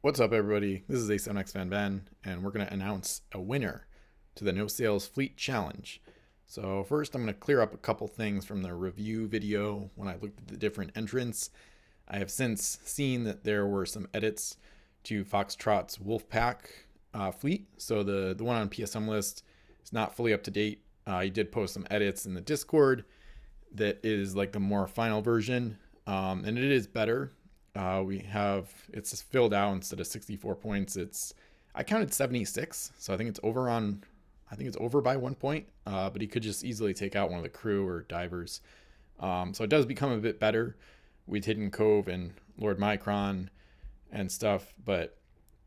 What's up, everybody? This is A7X Van Ben, and we're going to announce a winner to the No Sales Fleet Challenge. So first, I'm going to clear up a couple things from the review video when I looked at the different entrants. I have since seen that there were some edits to Foxtrot's Wolfpack fleet. So the one on PSM list is not fully up to date. He did post some edits in the Discord that is like the more final version, and it is better. It's filled out instead of 64 points. I counted 76, so I think it's over by 1 point. But he could just easily take out one of the crew or divers. So it does become a bit better with Hidden Cove and Lord Micron and stuff, but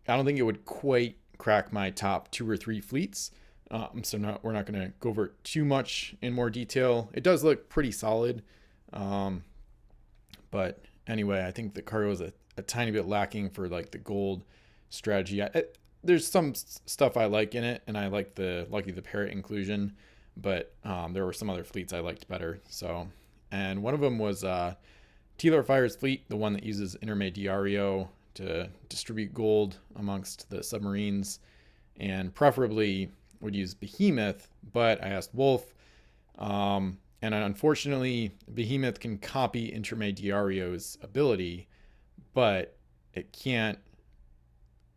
I don't think it would quite crack my top 2 or 3 fleets. We're not going to go over it too much in more detail. It does look pretty solid, but anyway, I think the cargo is a tiny bit lacking for like the gold strategy. There's some stuff I like in it, and I like the Lucky the Parrot inclusion, but there were some other fleets I liked better. And one of them was Teeler Fire's fleet, the one that uses Intermediario to distribute gold amongst the submarines, and preferably would use Behemoth, but I asked Wolf, and unfortunately, Behemoth can copy Intermediario's ability, but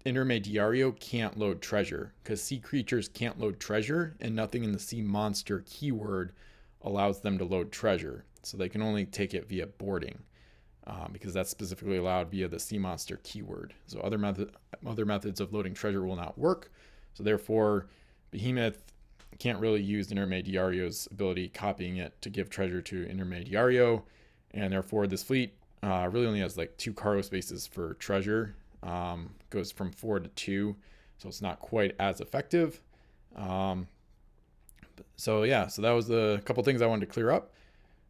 Intermediario can't load treasure, because sea creatures can't load treasure, and nothing in the sea monster keyword allows them to load treasure. So they can only take it via boarding, because that's specifically allowed via the sea monster keyword. So other methods of loading treasure will not work. So therefore, Behemoth can't really use Intermediario's ability copying it to give treasure to Intermediario, and therefore this fleet really only has like 2 cargo spaces for treasure. Goes from 4 to 2, so it's not quite as effective. So that was the couple things I wanted to clear up.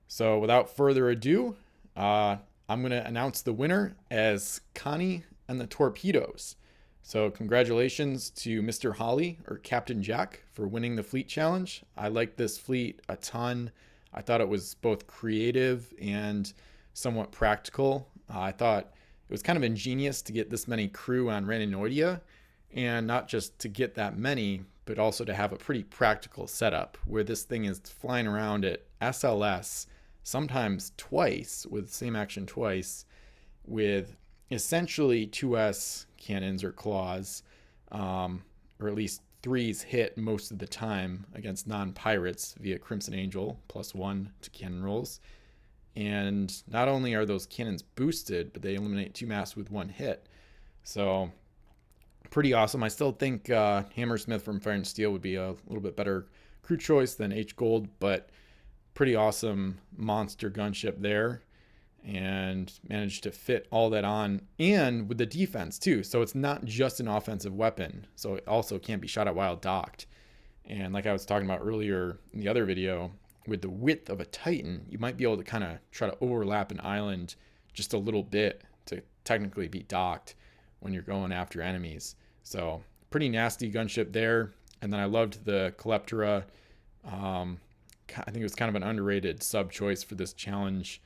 So without further ado, I'm going to announce the winner as Connie and the Torpedoes. So congratulations to Mr. Holly, or Captain Jack, for winning the fleet challenge. I liked this fleet a ton. I thought it was both creative and somewhat practical. I thought it was kind of ingenious to get this many crew on Reninoidia, and not just to get that many, but also to have a pretty practical setup where this thing is flying around at SLS, sometimes twice, with same action twice, with essentially 2S cannons or claws, or at least 3s hit most of the time against non-pirates via Crimson Angel, +1 to cannon rolls. And not only are those cannons boosted, but they eliminate 2 mass with 1 hit. So pretty awesome. I still think Hammersmith from Fire and Steel would be a little bit better crew choice than H Gold, but pretty awesome monster gunship there, and managed to fit all that on, and with the defense too. So it's not just an offensive weapon, so it also can't be shot at while docked. And like I was talking about earlier in the other video, with the width of a Titan, you might be able to kind of try to overlap an island just a little bit to technically be docked when you're going after enemies. So pretty nasty gunship there. And then I loved the Calyptra. I think it was kind of an underrated sub choice for this challenge.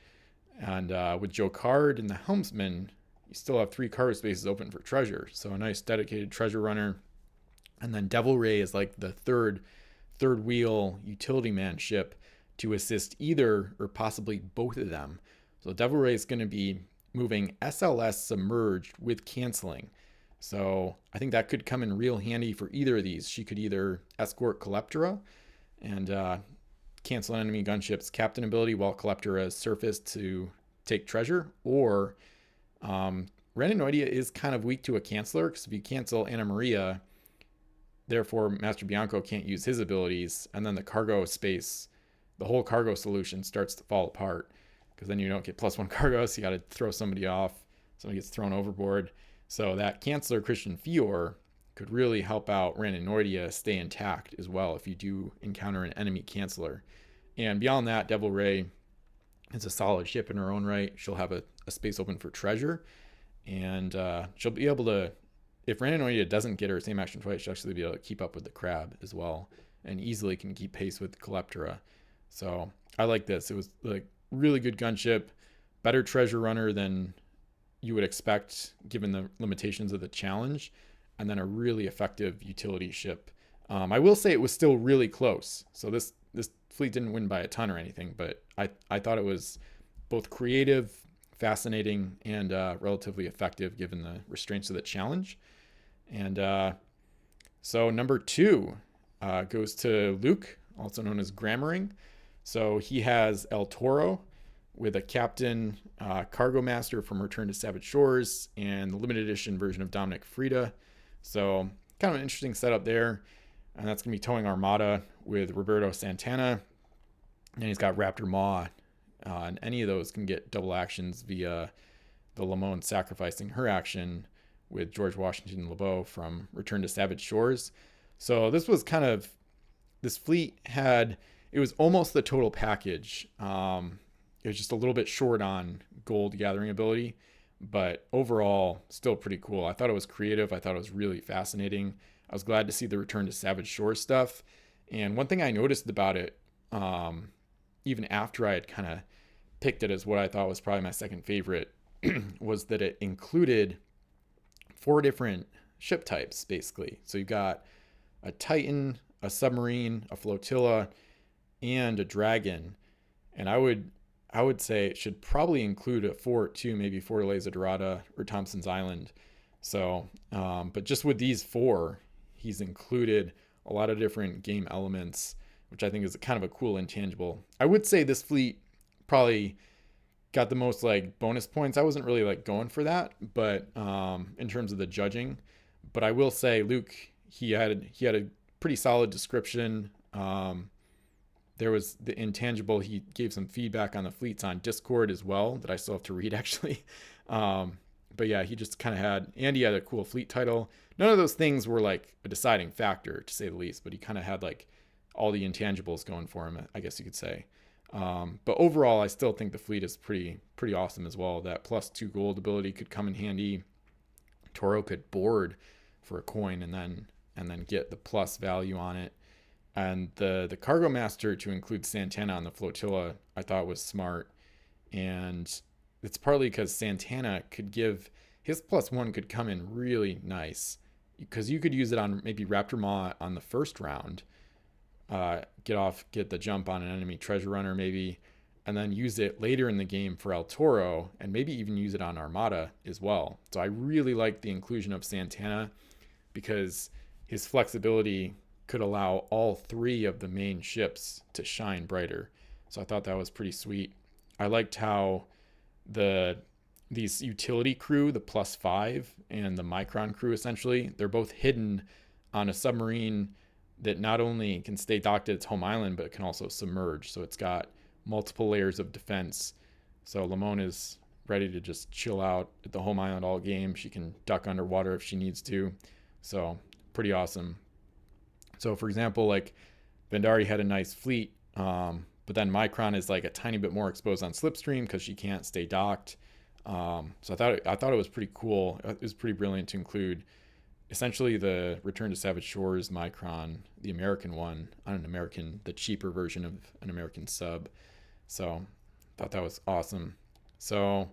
And with Jocard and the Helmsman, you still have 3 cargo spaces open for treasure. So a nice dedicated treasure runner. And then Devil Ray is like the third wheel utility man ship to assist either or possibly both of them. So Devil Ray is going to be moving SLS submerged with canceling. So I think that could come in real handy for either of these. She could either escort Calyptra and cancel an enemy gunship's captain ability while Calyptra is surfaced to take treasure, or Reninoidia is kind of weak to a canceller, because if you cancel Anna Maria, therefore Master Bianco can't use his abilities, and then the cargo space, the whole cargo solution starts to fall apart, because then you don't get +1 cargo, so you got to throw somebody off, somebody gets thrown overboard. So that canceller Christian Fior could really help out Reninoidia stay intact as well if you do encounter an enemy canceller. And beyond that, Devil Ray is a solid ship in her own right. She'll have a space open for treasure, and she'll be able to, if Reninoidia doesn't get her same action twice, she'll actually be able to keep up with the crab as well, and easily can keep pace with Calyptra. So I like this. It was like really good gunship, better treasure runner than you would expect given the limitations of the challenge, and then a really effective utility ship. I will say it was still really close. So this fleet didn't win by a ton or anything, but I thought it was both creative, fascinating, and relatively effective given the restraints of the challenge. And so number 2 goes to Luke, also known as Grammering. So he has El Toro with a captain, cargo master from Return to Savage Shores, and the limited edition version of Dominic Frida. So kind of an interesting setup there. And that's going to be towing Armada with Roberto Santana. And he's got Raptor Maw. And any of those can get double actions via the Lamone sacrificing her action with George Washington LeBeau from Return to Savage Shores. So this was kind of, this fleet had, it was almost the total package. It was just a little bit short on gold gathering ability, but overall still pretty cool. I thought it was creative. I thought it was really fascinating. I was glad to see the Return to Savage Shores stuff. And one thing I noticed about it, even after I had kind of picked it as what I thought was probably my second favorite, was that it included 4 different ship types, basically. So you got a Titan, a submarine, a flotilla, and a dragon. And I would say it should probably include a fort too, maybe Fortaleza Dorada or Thompson's Island. So, but just with these 4, he's included a lot of different game elements, which I think is kind of a cool intangible. I would say this fleet probably got the most like bonus points. I wasn't really like going for that, but in terms of the judging, but I will say Luke, he had a pretty solid description. There was the intangible. He gave some feedback on the fleets on Discord as well that I still have to read actually. But yeah, he just kind of had, and he had a cool fleet title. None of those things were like a deciding factor to say the least, but he kind of had like all the intangibles going for him, I guess you could say. But overall, I still think the fleet is pretty awesome as well. That +2 gold ability could come in handy. Toro could board for a coin and then get the plus value on it. And the cargo master to include Santana on the flotilla, I thought was smart. And it's partly because Santana could give, his +1 could come in really nice. Because you could use it on maybe Raptor Maw on the first round. Get the jump on an enemy treasure runner maybe, and then use it later in the game for El Toro, and maybe even use it on Armada as well. So I really like the inclusion of Santana because his flexibility could allow all 3 of the main ships to shine brighter. So I thought that was pretty sweet. I liked how these utility crew, the +5 and the Micron crew, essentially, they're both hidden on a submarine that not only can stay docked at its home island, but it can also submerge. So it's got multiple layers of defense. So Lamone is ready to just chill out at the home island all game. She can duck underwater if she needs to. So pretty awesome. So for example, like Vendari had a nice fleet, but then Micron is like a tiny bit more exposed on slipstream because she can't stay docked. So I thought it was pretty cool. It was pretty brilliant to include essentially the Return to Savage Shores Micron, the American one, on the cheaper version of an American sub. So I thought that was awesome. So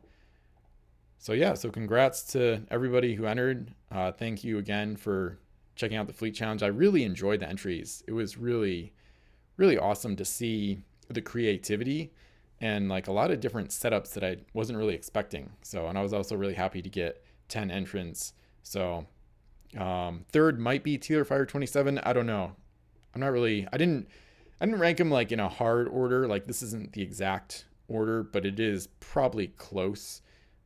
yeah, so congrats to everybody who entered. Thank you again for checking out the Fleet Challenge. I really enjoyed the entries. It was really, really awesome to see the creativity and like a lot of different setups that I wasn't really expecting. So, and I was also really happy to get 10 entrants. So third might be Tealer Fire 27. I don't know. I'm not really, I didn't rank them like in a hard order. Like this isn't the exact order, but it is probably close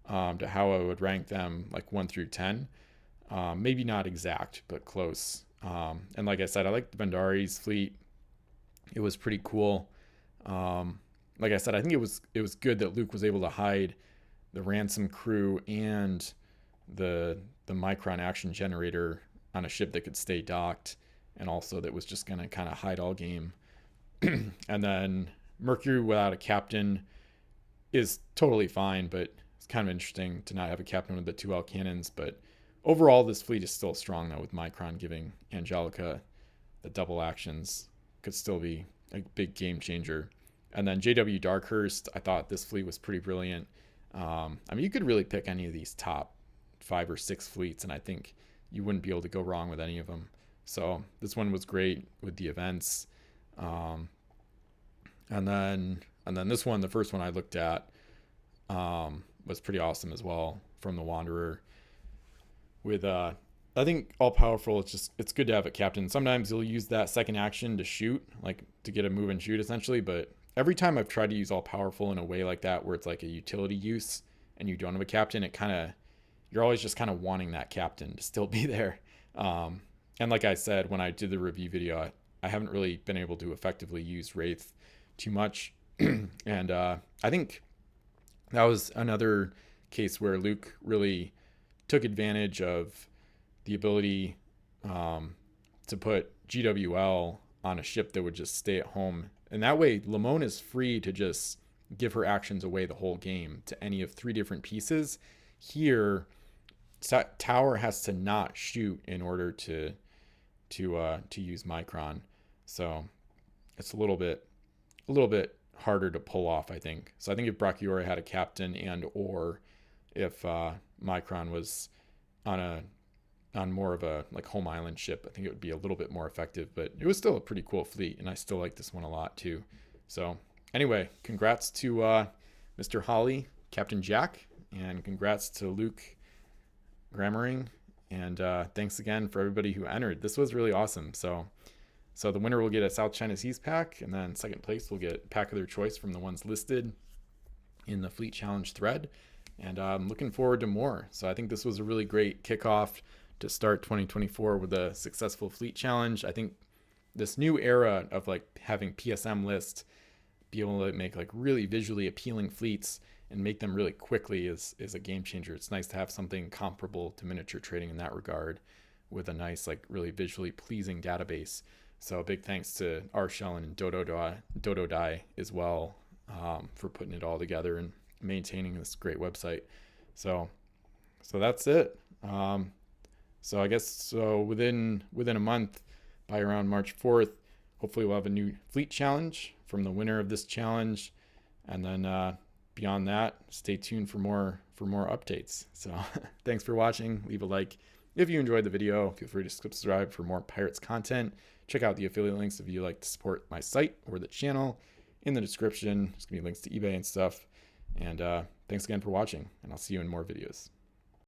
to how I would rank them, like 1 through 10. Maybe not exact, but close. And like I said, I like the Vendari's fleet. It was pretty cool. Like I said, I think it was good that Luke was able to hide the ransom crew and the Micron action generator on a ship that could stay docked, and also that was just going to kind of hide all game. And then Mercury without a captain is totally fine, but it's kind of interesting to not have a captain with the 2L cannons. But overall, this fleet is still strong, though, with Micron giving Angelica the double actions. Could still be a big game changer. And then JW Darkhurst, I thought this fleet was pretty brilliant. I mean, you could really pick any of these top 5 or 6 fleets, and I think you wouldn't be able to go wrong with any of them. So this one was great with the events. Um, and then this one, the first one I looked at, was pretty awesome as well, from the Wanderer. With I think all powerful, it's good to have a captain. Sometimes you'll use that second action to shoot, like to get a move and shoot essentially, but every time I've tried to use all powerful in a way like that where it's like a utility use and you don't have a captain, it kind of, you're always just kind of wanting that captain to still be there. And like I said when I did the review video, I haven't really been able to effectively use Wraith too much. And I think that was another case where Luke really took advantage of the ability to put GWL on a ship that would just stay at home. And that way, Lamone is free to just give her actions away the whole game to any of 3 different pieces. Here, Tower has to not shoot in order to use Micron. So it's a little bit harder to pull off, I think. So I think if Brachioria had a captain and or if Micron was on more of a like home island ship, I think it would be a little bit more effective, but it was still a pretty cool fleet, and I still like this one a lot too. So anyway, congrats to Mr. Holly, Captain Jack, and congrats to Luke Grammering, and thanks again for everybody who entered. This was really awesome. So the winner will get a South China Seas pack, and then second place will get pack of their choice from the ones listed in the Fleet Challenge thread. And I'm looking forward to more. So I think this was a really great kickoff to start 2024 with a successful Fleet Challenge. I think this new era of like having PSM lists, be able to make like really visually appealing fleets and make them really quickly is a game changer. It's nice to have something comparable to miniature trading in that regard with a nice, like really visually pleasing database. So big thanks to Arshellen and Dodo Die as well for putting it all together and maintaining this great website. So that's it. So I guess within a month, by around March 4th, hopefully we'll have a new fleet challenge from the winner of this challenge, and then beyond that, stay tuned for more updates. So thanks for watching. Leave a like if you enjoyed the video. Feel free to subscribe for more Pirates content. Check out the affiliate links if you like to support my site or the channel. In the description, there's gonna be links to eBay and stuff. And thanks again for watching, and I'll see you in more videos.